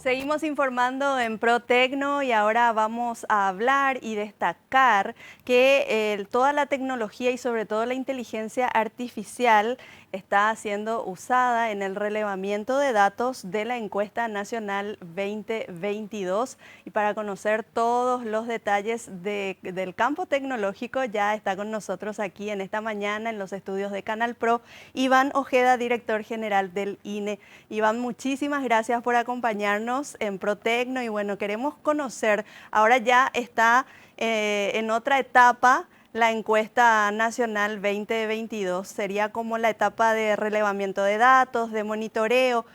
Seguimos informando en ProTecno y ahora vamos a hablar y destacar que toda la tecnología y sobre todo la inteligencia artificial está siendo usada en el relevamiento de datos de la encuesta nacional 2022. Y para conocer todos los detalles del campo tecnológico ya está con nosotros aquí en esta mañana en los estudios de Canal Pro Iván Ojeda, director general del INE. Iván, muchísimas gracias por acompañarnos en ProTecno y bueno, queremos conocer, ahora ya está en otra etapa la encuesta nacional 2022, sería como la etapa de relevamiento de datos, de monitoreo.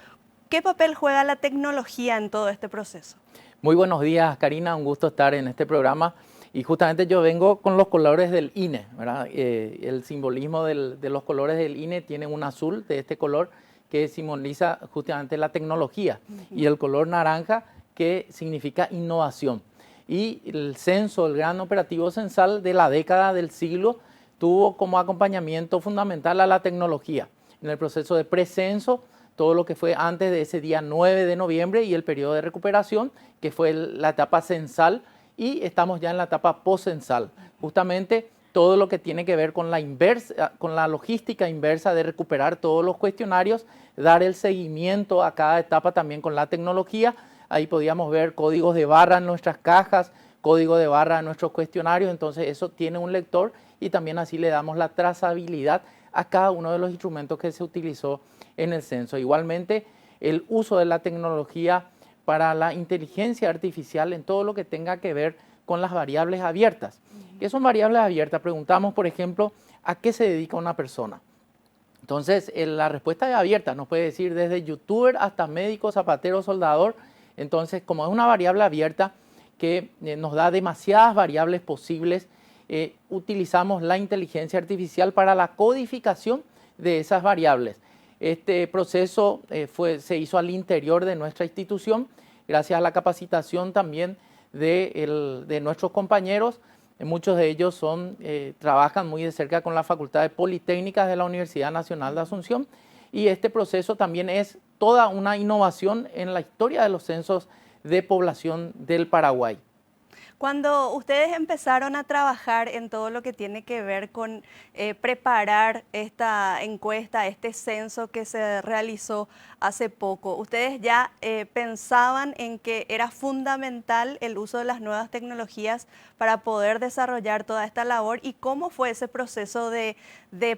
¿Qué papel juega la tecnología en todo este proceso? Muy buenos días, Karina, un gusto estar en este programa. Y justamente yo vengo con los colores del INE, ¿verdad? El simbolismo de los colores del INE tiene un azul de este color que simboliza justamente la tecnología y el color naranja que significa innovación. Y el censo, el gran operativo censal de la década del siglo, tuvo como acompañamiento fundamental a la tecnología. En el proceso de precenso, todo lo que fue antes de ese día 9 de noviembre y el periodo de recuperación, que fue la etapa censal, y estamos ya en la etapa post-censal. Justamente todo lo que tiene que ver con la logística inversa de recuperar todos los cuestionarios, dar el seguimiento a cada etapa también con la tecnología. Ahí podíamos ver códigos de barra en nuestras cajas, código de barra en nuestros cuestionarios, entonces eso tiene un lector y también así le damos la trazabilidad a cada uno de los instrumentos que se utilizó en el censo. Igualmente, el uso de la tecnología para la inteligencia artificial en todo lo que tenga que ver con las variables abiertas. ¿Qué son variables abiertas? Preguntamos, por ejemplo, ¿a qué se dedica una persona? Entonces, la respuesta es abierta, nos puede decir desde youtuber hasta médico, zapatero, soldador. Entonces, como es una variable abierta que nos da demasiadas variables posibles, utilizamos la inteligencia artificial para la codificación de esas variables. Este proceso se hizo al interior de nuestra institución, gracias a la capacitación también de nuestros compañeros. Muchos de ellos trabajan muy de cerca con la Facultad de Politécnicas de la Universidad Nacional de Asunción, y este proceso también es toda una innovación en la historia de los censos de población del Paraguay. Cuando ustedes empezaron a trabajar en todo lo que tiene que ver con preparar esta encuesta, este censo que se realizó hace poco, ¿ustedes ya pensaban en que era fundamental el uso de las nuevas tecnologías para poder desarrollar toda esta labor? ¿Y cómo fue ese proceso de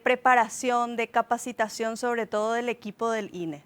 preparación, de capacitación, sobre todo del equipo del INE?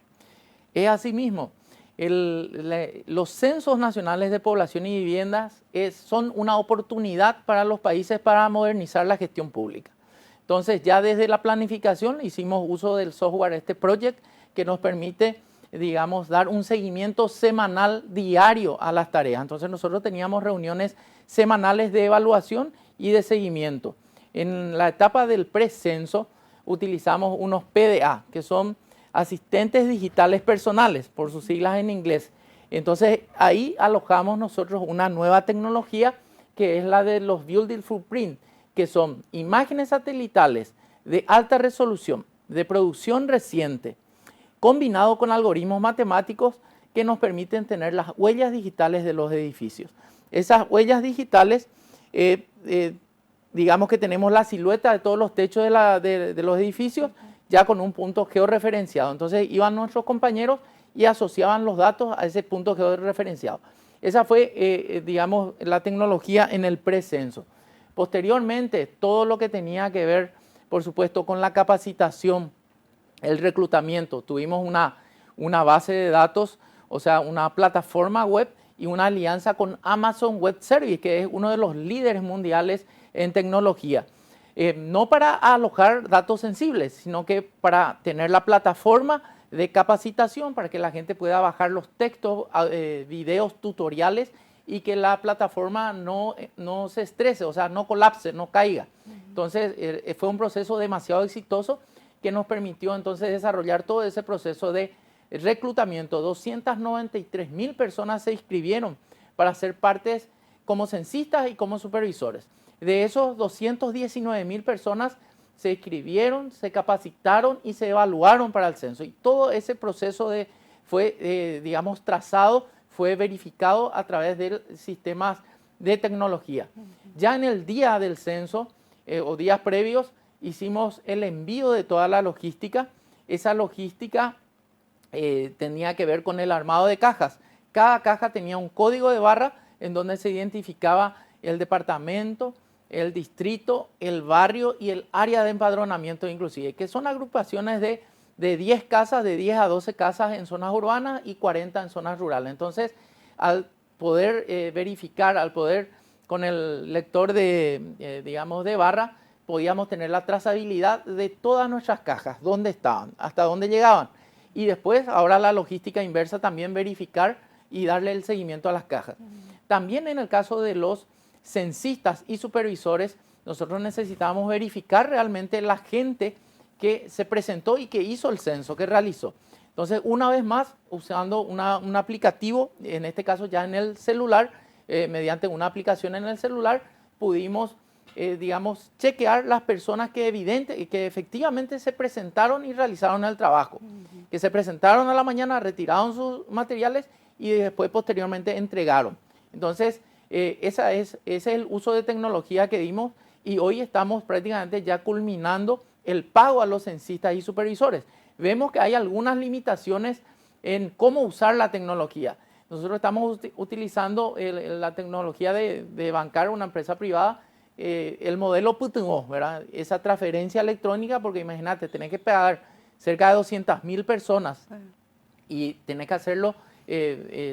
Es así mismo. Los censos nacionales de población y viviendas son una oportunidad para los países para modernizar la gestión pública. Entonces, ya desde la planificación hicimos uso del software Project, que nos permite, digamos, dar un seguimiento semanal diario a las tareas. Entonces, nosotros teníamos reuniones semanales de evaluación y de seguimiento. En la etapa del precenso utilizamos unos PDA, que son asistentes digitales personales, por sus siglas en inglés. Entonces ahí alojamos nosotros una nueva tecnología que es la de los Building Footprint, que son imágenes satelitales de alta resolución, de producción reciente, combinado con algoritmos matemáticos que nos permiten tener las huellas digitales de los edificios. Esas huellas digitales, digamos que tenemos la silueta de todos los techos de los edificios, ya con un punto georreferenciado. Entonces iban nuestros compañeros y asociaban los datos a ese punto georreferenciado. Esa fue, digamos, la tecnología en el precenso. Posteriormente, todo lo que tenía que ver, por supuesto, con la capacitación, el reclutamiento. Tuvimos una base de datos, o sea, una plataforma web y una alianza con Amazon Web Service, que es uno de los líderes mundiales en tecnología. No para alojar datos sensibles, sino que para tener la plataforma de capacitación para que la gente pueda bajar los textos, videos, tutoriales y que la plataforma no se estrese, o sea, no colapse, no caiga. Entonces, fue un proceso demasiado exitoso que nos permitió entonces desarrollar todo ese proceso de reclutamiento. 293.000 personas se inscribieron para ser partes como censistas y como supervisores. De esos 219.000 personas se inscribieron, se capacitaron y se evaluaron para el censo. Y todo ese proceso fue, digamos, trazado fue verificado a través de sistemas de tecnología. Ya en el día del censo o días previos hicimos el envío de toda la logística. Esa logística tenía que ver con el armado de cajas. Cada caja tenía un código de barra en donde se identificaba el departamento, el distrito, el barrio y el área de empadronamiento inclusive, que son agrupaciones de 10 casas, de 10 a 12 casas en zonas urbanas y 40 en zonas rurales. Entonces, al poder verificar, al poder con el lector digamos, de barra, podíamos tener la trazabilidad de todas nuestras cajas, dónde estaban, hasta dónde llegaban. Y después, ahora la logística inversa, también verificar y darle el seguimiento a las cajas. También en el caso de los censistas y supervisores, nosotros necesitamos verificar realmente la gente que se presentó y que hizo el censo, que realizó. Entonces, una vez más, usando un aplicativo, en este caso ya en el celular, mediante una aplicación en el celular, pudimos, digamos, chequear las personas que efectivamente se presentaron y realizaron el trabajo. Que se presentaron a la mañana, retiraron sus materiales y después posteriormente entregaron. Entonces, ese es el uso de tecnología que dimos y hoy estamos prácticamente ya culminando el pago a los censistas y supervisores. Vemos que hay algunas limitaciones en cómo usar la tecnología. Nosotros estamos utilizando la tecnología de Bancar, una empresa privada, el modelo Putingo, ¿verdad? Esa transferencia electrónica, porque imagínate, tenés que pagar cerca de 200.000 personas y tenés que hacerlo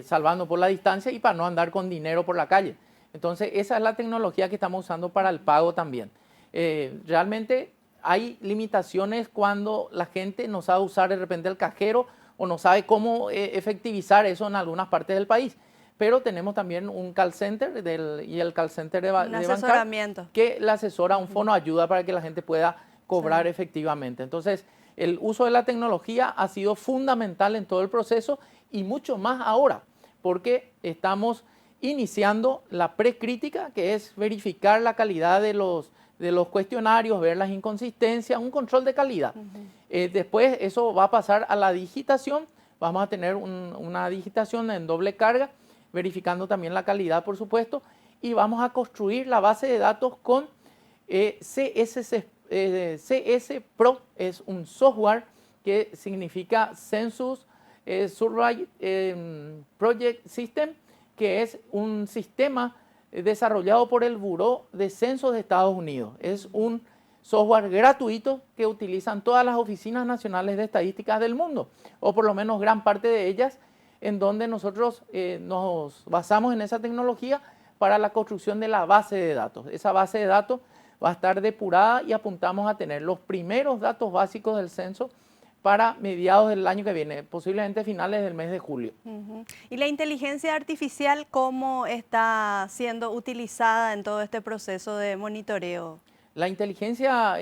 salvando por la distancia y para no andar con dinero por la calle. Entonces, esa es la tecnología que estamos usando para el pago también. Realmente hay limitaciones cuando la gente no sabe usar de repente el cajero o no sabe cómo efectivizar eso en algunas partes del país. Pero tenemos también un call center y el call center de asesoramiento que le asesora un fono ayuda para que la gente pueda cobrar efectivamente. Entonces, el uso de la tecnología ha sido fundamental en todo el proceso y mucho más ahora, porque estamos iniciando la precrítica, que es verificar la calidad de los cuestionarios, ver las inconsistencias, un control de calidad. Después eso va a pasar a la digitación, vamos a tener una digitación en doble carga, verificando también la calidad, por supuesto, y vamos a construir la base de datos con CS Pro, es un software que significa Census Survey Project System, que es un sistema desarrollado por el Buró de Censos de Estados Unidos. Es un software gratuito que utilizan todas las oficinas nacionales de estadísticas del mundo, o por lo menos gran parte de ellas, en donde nosotros nos basamos en esa tecnología para la construcción de la base de datos. Esa base de datos va a estar depurada y apuntamos a tener los primeros datos básicos del censo para mediados del año que viene, posiblemente finales del mes de julio. ¿Y la inteligencia artificial cómo está siendo utilizada en todo este proceso de monitoreo? La inteligencia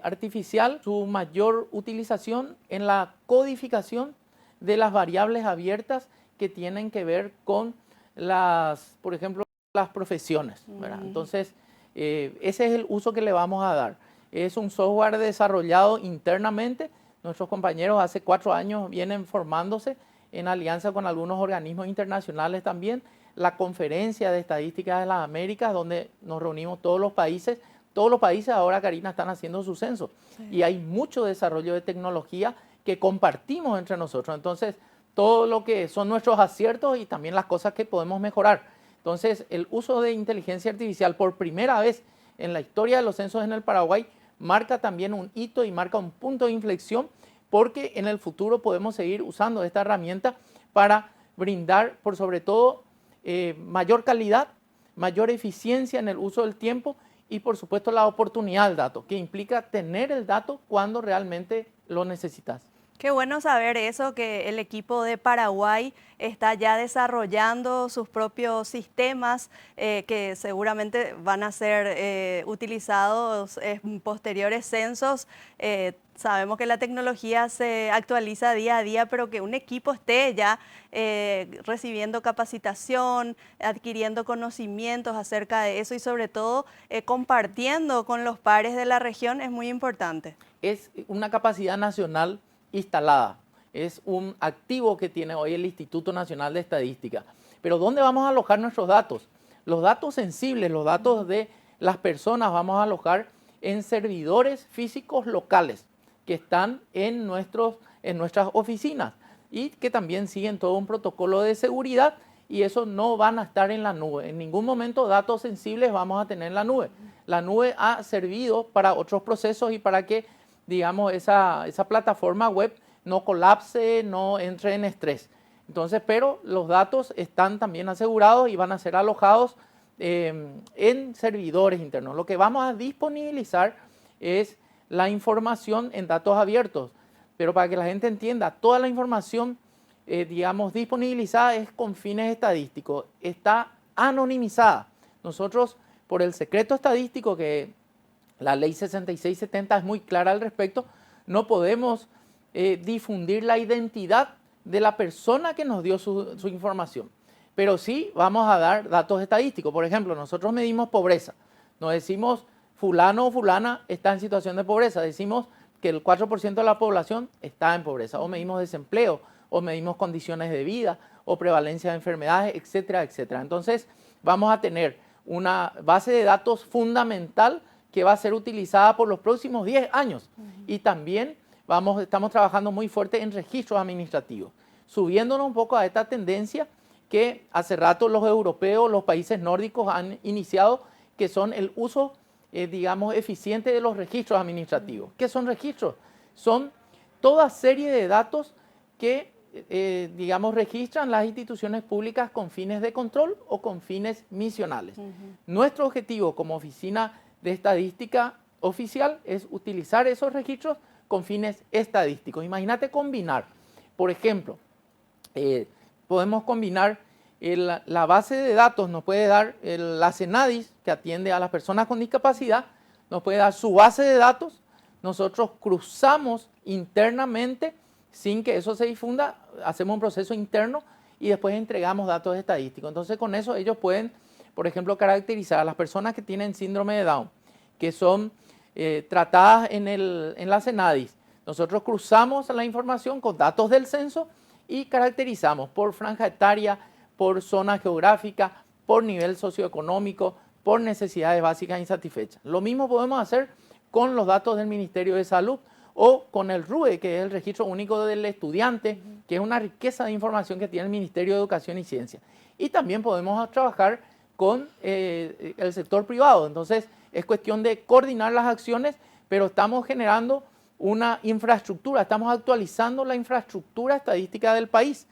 artificial, su mayor utilización en la codificación de las variables abiertas que tienen que ver con por ejemplo, las profesiones, ¿verdad? Entonces, ese es el uso que le vamos a dar. Es un software desarrollado internamente. Nuestros compañeros hace 4 años vienen formándose en alianza con algunos organismos internacionales también. La Conferencia de Estadísticas de las Américas, donde nos reunimos todos los países. Todos los países ahora, Karina, están haciendo su censo. Sí. Y hay mucho desarrollo de tecnología que compartimos entre nosotros. Entonces, todo lo que son nuestros aciertos y también las cosas que podemos mejorar. Entonces, el uso de inteligencia artificial por primera vez en la historia de los censos en el Paraguay marca también un hito y marca un punto de inflexión, porque en el futuro podemos seguir usando esta herramienta para brindar, por sobre todo, mayor calidad, mayor eficiencia en el uso del tiempo y, por supuesto, la oportunidad del dato, que implica tener el dato cuando realmente lo necesitas. Qué bueno saber eso, que el equipo de Paraguay está ya desarrollando sus propios sistemas que seguramente van a ser utilizados en posteriores censos. Sabemos que la tecnología se actualiza día a día, pero que un equipo esté ya recibiendo capacitación, adquiriendo conocimientos acerca de eso y sobre todo compartiendo con los pares de la región es muy importante. Es una capacidad nacional instalada. es un activo que tiene hoy el Instituto Nacional de Estadística. Pero ¿dónde vamos a alojar nuestros datos? Los datos sensibles, los datos de las personas, vamos a alojar en servidores físicos locales que están en nuestras oficinas y que también siguen todo un protocolo de seguridad, y eso no van a estar en la nube. En ningún momento datos sensibles vamos a tener en la nube. La nube ha servido para otros procesos y para que, digamos, esa plataforma web no colapse, no entre en estrés. Entonces, pero los datos están también asegurados y van a ser alojados en servidores internos. Lo que vamos a disponibilizar es la información en datos abiertos, pero para que la gente entienda, toda la información, digamos, disponibilizada es con fines estadísticos, está anonimizada. Nosotros, por el secreto estadístico, que la ley 6670 es muy clara al respecto, no podemos difundir la identidad de la persona que nos dio su información. Pero sí vamos a dar datos estadísticos. Por ejemplo, nosotros medimos pobreza. Nos decimos fulano o fulana está en situación de pobreza. Decimos que el 4% de la población está en pobreza. O medimos desempleo, o medimos condiciones de vida, o prevalencia de enfermedades, etcétera, etcétera. Entonces, vamos a tener una base de datos fundamental que va a ser utilizada por los próximos 10 años. Y también estamos trabajando muy fuerte en registros administrativos, subiéndonos un poco a esta tendencia que hace rato los europeos, los países nórdicos han iniciado, que son el uso, digamos, eficiente de los registros administrativos. ¿Qué son registros? Son toda serie de datos que, digamos, registran las instituciones públicas con fines de control o con fines misionales. Nuestro objetivo como Oficina de Estadística Oficial es utilizar esos registros con fines estadísticos. Imagínate combinar, por ejemplo, podemos combinar la base de datos, nos puede dar la CENADIS, que atiende a las personas con discapacidad, nos puede dar su base de datos, nosotros cruzamos internamente, sin que eso se difunda, hacemos un proceso interno y después entregamos datos estadísticos. Entonces con eso ellos pueden, por ejemplo, caracterizar a las personas que tienen síndrome de Down, que son tratadas en la CENADIS. Nosotros cruzamos la información con datos del censo y caracterizamos por franja etaria, por zona geográfica, por nivel socioeconómico, por necesidades básicas insatisfechas. Lo mismo podemos hacer con los datos del Ministerio de Salud o con el RUE, que es el Registro Único del Estudiante, que es una riqueza de información que tiene el Ministerio de Educación y Ciencia. Y también podemos trabajar con el sector privado. Entonces, es cuestión de coordinar las acciones, pero estamos generando una infraestructura, estamos actualizando la infraestructura estadística del país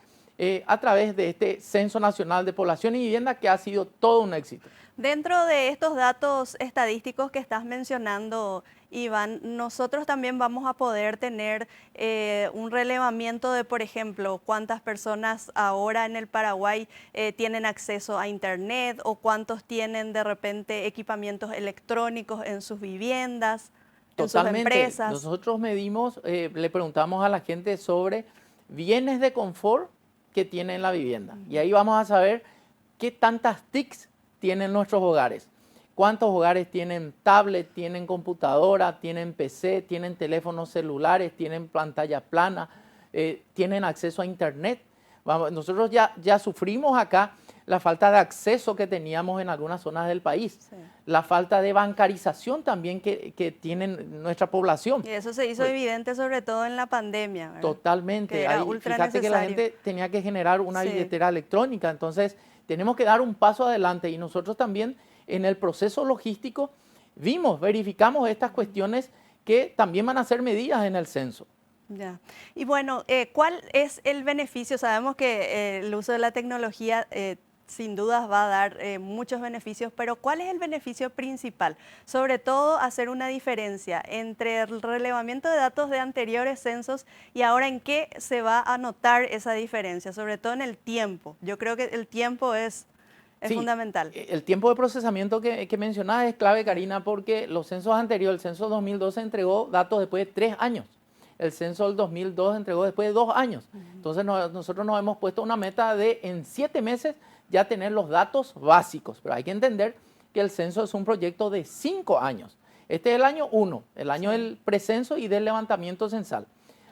a través de este Censo Nacional de Población y Vivienda, que ha sido todo un éxito. Dentro de estos datos estadísticos que estás mencionando, Iván, nosotros también vamos a poder tener un relevamiento de, por ejemplo, cuántas personas ahora en el Paraguay tienen acceso a Internet o cuántos tienen de repente equipamientos electrónicos en sus viviendas, en sus empresas. Nosotros medimos, le preguntamos a la gente sobre bienes de confort que tienen la vivienda. Y ahí vamos a saber qué tantas TICs tienen nuestros hogares. ¿Cuántos hogares tienen tablet, tienen computadora, tienen PC, tienen teléfonos celulares, tienen pantalla plana, tienen acceso a Internet? Nosotros ya sufrimos acá la falta de acceso que teníamos en algunas zonas del país, sí. La falta de bancarización también que tiene nuestra población. Y eso se hizo evidente sobre todo en la pandemia, ¿verdad? Totalmente. Que era ultra fíjate necesario. Que la gente tenía que generar una sí. billetera electrónica, entonces tenemos que dar un paso adelante y nosotros también en el proceso logístico verificamos estas cuestiones que también van a ser medidas en el censo. Ya. Y bueno, ¿cuál es el beneficio? Sabemos que el uso de la tecnología sin dudas va a dar muchos beneficios, pero ¿cuál es el beneficio principal? Sobre todo hacer una diferencia entre el relevamiento de datos de anteriores censos y ahora en qué se va a notar esa diferencia, sobre todo en el tiempo. Yo creo que el tiempo es sí, fundamental. El tiempo de procesamiento que mencionabas es clave, Karina, porque los censos anteriores, el censo 2012 entregó datos después de 3 años. El censo del 2002 entregó después de 2 años. Entonces nosotros nos hemos puesto una meta de en 7 meses ya tener los datos básicos. Pero hay que entender que el censo es un proyecto de 5 años. Este es el año 1, el año del precenso y del levantamiento censal.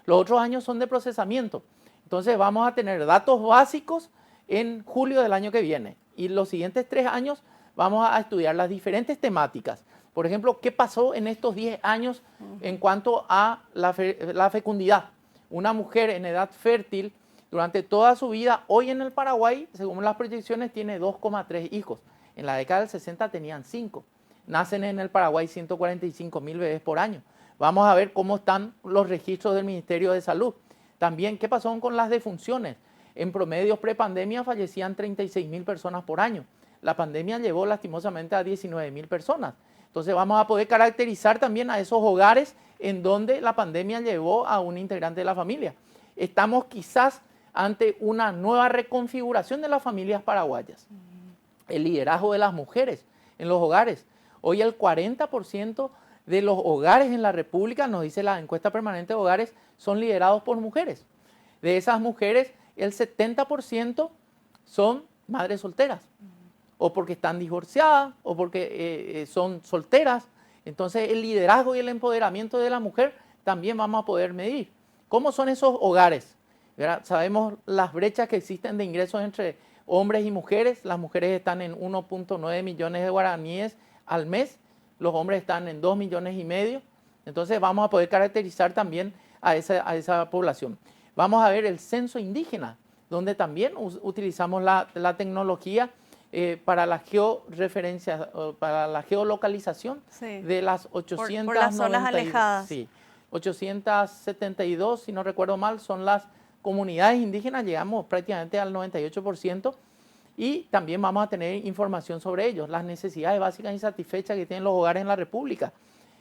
Los otros años son de procesamiento. Entonces vamos a tener datos básicos en julio del año que viene. Y los siguientes 3 años vamos a estudiar las diferentes temáticas. Por ejemplo, ¿qué pasó en estos 10 años en cuanto a la fecundidad? Una mujer en edad fértil durante toda su vida, hoy en el Paraguay, según las proyecciones, tiene 2,3 hijos. En la década del 60 tenían 5. Nacen en el Paraguay 145.000 bebés por año. Vamos a ver cómo están los registros del Ministerio de Salud. También, ¿qué pasó con las defunciones? En promedio, prepandemia fallecían 36.000 personas por año. La pandemia llevó lastimosamente a 19.000 personas. Entonces vamos a poder caracterizar también a esos hogares en donde la pandemia llevó a un integrante de la familia. Estamos quizás ante una nueva reconfiguración de las familias paraguayas. El liderazgo de las mujeres en los hogares. Hoy el 40% de los hogares en la República, nos dice la encuesta permanente de hogares, son liderados por mujeres. De esas mujeres, el 70% son madres solteras, o porque están divorciadas, o porque son solteras. Entonces el liderazgo y el empoderamiento de la mujer también vamos a poder medir. ¿Cómo son esos hogares? ¿Verdad? Sabemos las brechas que existen de ingresos entre hombres y mujeres. Las mujeres están en 1.9 millones de guaraníes al mes, los hombres están en 2,5 millones. Entonces vamos a poder caracterizar también a esa población. Vamos a ver el censo indígena, donde también utilizamos la tecnología para la georreferencia, para la geolocalización de las 892. Por las zonas alejadas. Sí, 872, si no recuerdo mal, son las comunidades indígenas, llegamos prácticamente al 98%, y también vamos a tener información sobre ellos, las necesidades básicas insatisfechas que tienen los hogares en la República,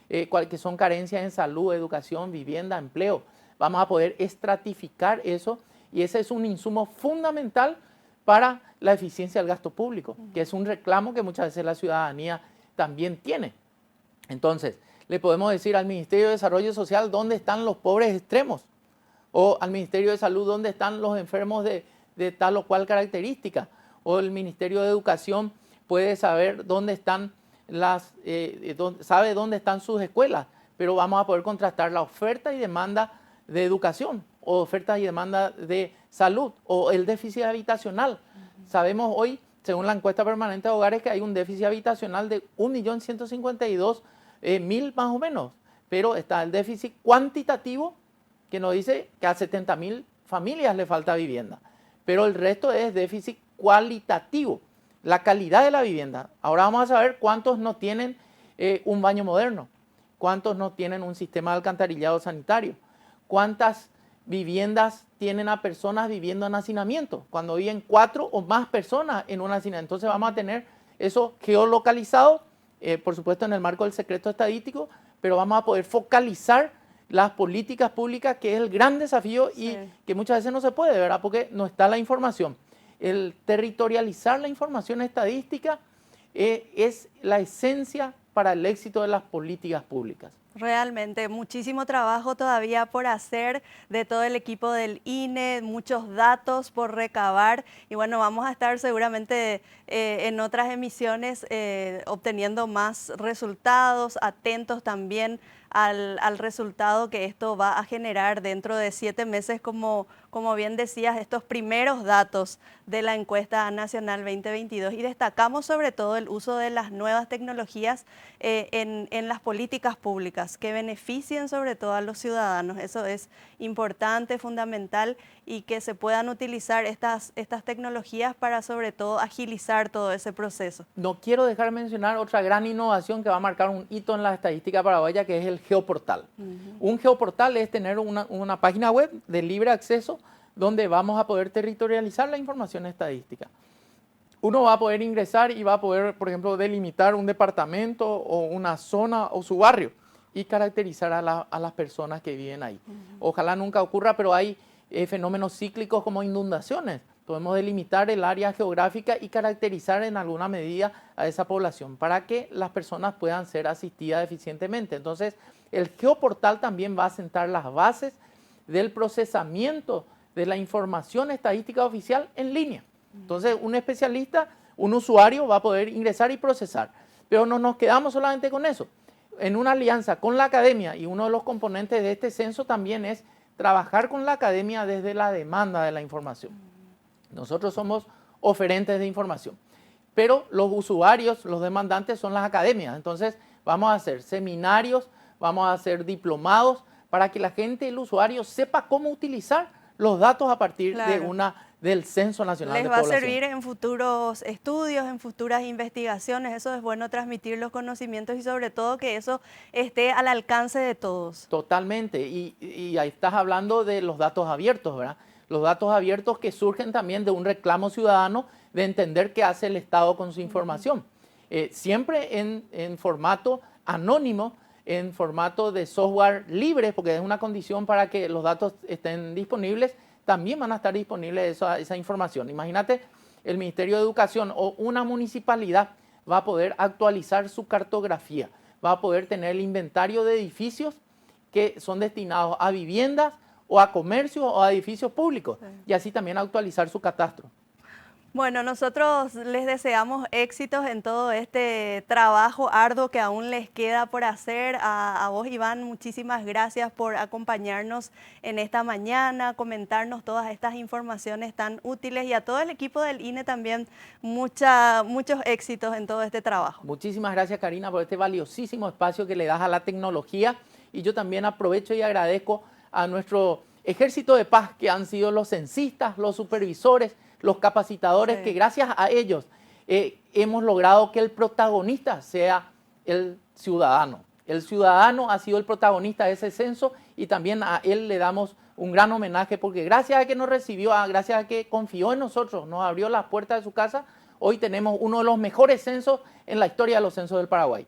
que son carencias en salud, educación, vivienda, empleo. Vamos a poder estratificar eso, y ese es un insumo fundamental para la eficiencia del gasto público, que es un reclamo que muchas veces la ciudadanía también tiene. Entonces, le podemos decir al Ministerio de Desarrollo Social dónde están los pobres extremos, o al Ministerio de Salud dónde están los enfermos de tal o cual característica, o el Ministerio de Educación puede saber dónde están sabe dónde están sus escuelas, pero vamos a poder contrastar la oferta y demanda de educación, o oferta y demanda de salud, o el déficit habitacional. Sabemos hoy, según la encuesta permanente de hogares, que hay un déficit habitacional de 1.152.000 más o menos, pero está el déficit cuantitativo, que nos dice que a 70.000 familias le falta vivienda, pero el resto es déficit cualitativo, la calidad de la vivienda. Ahora vamos a saber cuántos no tienen un baño moderno, cuántos no tienen un sistema de alcantarillado sanitario, cuántas viviendas tienen a personas viviendo en hacinamiento, cuando viven 4 o más personas en un hacinamiento. Entonces vamos a tener eso geolocalizado, por supuesto en el marco del secreto estadístico, pero vamos a poder focalizar las políticas públicas, que es el gran desafío y que muchas veces no se puede, ¿verdad? Porque no está la información. El territorializar la información estadística es la esencia para el éxito de las políticas públicas. Realmente, muchísimo trabajo todavía por hacer de todo el equipo del INE, muchos datos por recabar, y bueno, vamos a estar seguramente en otras emisiones obteniendo más resultados, atentos también al resultado que esto va a generar dentro de 7 meses, como bien decías, estos primeros datos de la encuesta nacional 2022, y destacamos sobre todo el uso de las nuevas tecnologías en las políticas públicas que beneficien sobre todo a los ciudadanos. Eso es importante, fundamental, y que se puedan utilizar estas tecnologías para sobre todo agilizar todo ese proceso. No quiero dejar de mencionar otra gran innovación que va a marcar un hito en la estadística paraguaya, que es el geoportal. Un geoportal es tener una página web de libre acceso donde vamos a poder territorializar la información estadística. Uno va a poder ingresar y va a poder, por ejemplo, delimitar un departamento o una zona o su barrio y caracterizar a las personas que viven ahí. Ojalá nunca ocurra, pero hay fenómenos cíclicos como inundaciones. Podemos delimitar el área geográfica y caracterizar en alguna medida a esa población para que las personas puedan ser asistidas eficientemente. Entonces, el geoportal también va a sentar las bases del procesamiento de la información estadística oficial en línea. Entonces, un especialista, un usuario va a poder ingresar y procesar. Pero no nos quedamos solamente con eso. En una alianza con la academia, y uno de los componentes de este censo también es trabajar con la academia desde la demanda de la información. Nosotros somos oferentes de información, pero los usuarios, los demandantes son las academias. Entonces vamos a hacer seminarios, vamos a hacer diplomados para que la gente, el usuario, sepa cómo utilizar los datos a partir del Censo Nacional de Población. Les va a servir en futuros estudios, en futuras investigaciones. Eso es bueno, transmitir los conocimientos y sobre todo que eso esté al alcance de todos. Totalmente. Y ahí estás hablando de los datos abiertos, ¿verdad? Los datos abiertos que surgen también de un reclamo ciudadano de entender qué hace el Estado con su información. Siempre en formato anónimo, en formato de software libre, porque es una condición para que los datos estén disponibles, también van a estar disponibles esa información. Imagínate, el Ministerio de Educación o una municipalidad va a poder actualizar su cartografía, va a poder tener el inventario de edificios que son destinados a viviendas o a comercio o a edificios públicos, y así también actualizar su catastro. Bueno, nosotros les deseamos éxitos en todo este trabajo arduo que aún les queda por hacer. A vos, Iván, muchísimas gracias por acompañarnos en esta mañana, comentarnos todas estas informaciones tan útiles, y a todo el equipo del INE también muchos éxitos en todo este trabajo. Muchísimas gracias, Karina, por este valiosísimo espacio que le das a la tecnología, y yo también aprovecho y agradezco a nuestro ejército de paz, que han sido los censistas, los supervisores, los capacitadores, que gracias a ellos hemos logrado que el protagonista sea el ciudadano. El ciudadano ha sido el protagonista de ese censo, y también a él le damos un gran homenaje, porque gracias a que nos recibió, gracias a que confió en nosotros, nos abrió las puertas de su casa, hoy tenemos uno de los mejores censos en la historia de los censos del Paraguay.